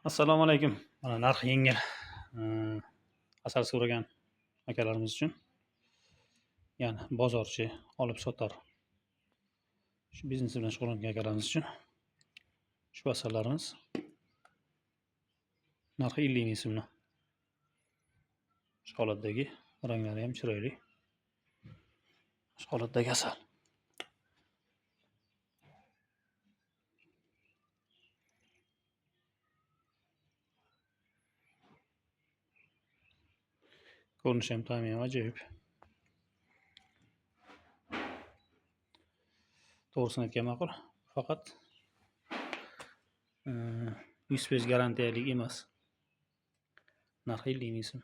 Assalomu alaykum. Mana narxi yengil asal so'ragan akalarimiz uchun, ya'ni bozorchi, olib sotar, shu biznes bilan shug'ullangan akalarimiz uchun shu asallarimiz narxi 50 ming so'mdan. Shu holatdagi ranglari ham chiroyli. Shu holatdagi asal. Ko'rinishi ham ta'mi ham ajoyib. To'g'risini aytgan ma'qul. Faqat 100% garantiyalik emas. Narxi 50 ming so'm.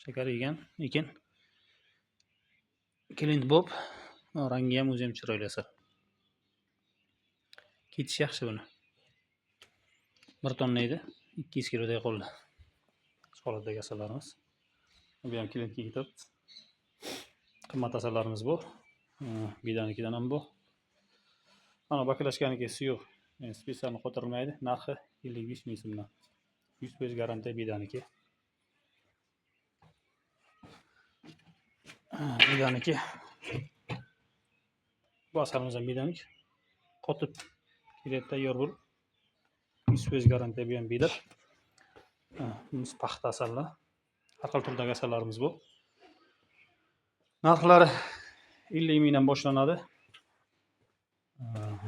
Shakar yegan, lekin klient bo'lib, rangi ham o'zi ham chiroyli asal. Ketish yaxshi buni. 1 tonna edi, 200 kiloday qoldi. Shu holatdagi asallarimiz. Bu ham klientga ketyapti. Qimmat asallarimiz bu. Bidanikidan ham bu. Mana bakalashganiki suyuq, spesialni qo'tirmaydi. Narxi 55 ming so'mdan. 100% garantiya bidaniki. Bidaniki. Bu asalimiz ham bidanik. Qotib kelib tayyor bo'lib 100% garantiya bergan bida. Bunisi paxta asallar. Har xil turdagi asallarimiz bu. Narxlari 50 mingdan boshlanadi.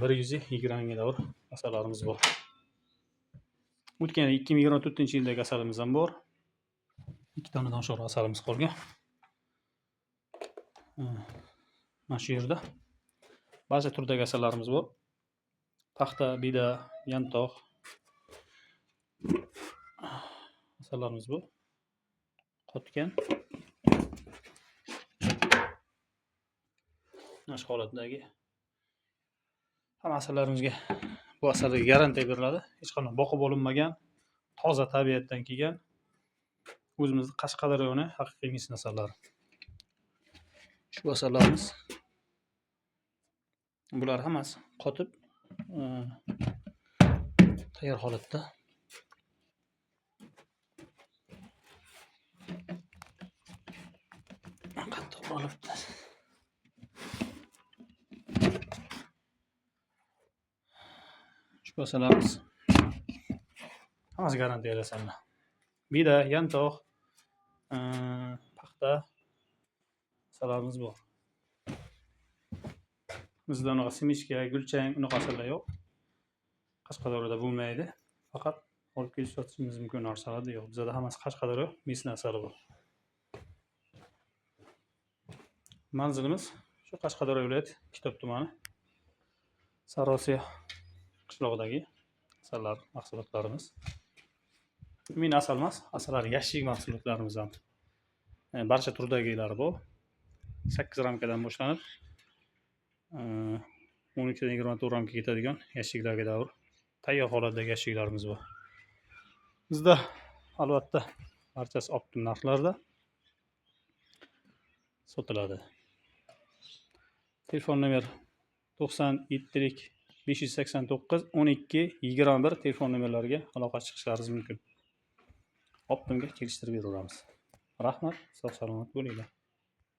120 mingga davr asallarimiz bor. O'tgan 2024-yildagi asalimiz ham bor. 2 tonadan oshiq asalimiz qolgan. Mana shu yerda barcha turdagi asallarimiz bor. Paxta, bida, yantoq asallarimiz bu. Qotgan. Mana shu holatdagi hamma asallarimizga bu asalga garantiya beriladi. Hech qanday boqib olinmagan, toza tabiatdan kelgan o'zimizning Qashqadaryoni haqiqiy mis asallari. Shu asallarimiz bular hammasi qotib tayyor holatda. Qattiq olibdi. Shu asallarimiz hammasi garantiyali asallar. Bida, yantoq, paxta asallarimiz bor. Bizda unaqa simichka, gulchang unaqa asallar yo'q. Qashqadaryoda bo'lmaydi. Faqat olib kelib sotishimiz mumkin narsalar yo'q. Bizda hammasi Qashqadaryo misli asali bor. Manzilimiz shu Qashqadaryo viloyati Kitob tumani Sarosiya qishlog'idagi asallar mahsulotlarimiz. Min asal emas, asallar yashik mahsulotlarimiz ham. Barcha turdagilari bor. 8 ramkadan boshlanib 12 dan 24 ramka ketadigan yashiklarga davr tayyor holatdagi yashiklarimiz bor. Bizda albatta barchasi optim narxlarda sotiladi. Telefon nomer 97 589 12 21 telefon nomerlariga aloqa chiqishlaringiz mumkin. Optimga kelishtirib beramiz. Rahmat, sog' salomat bo'linglar.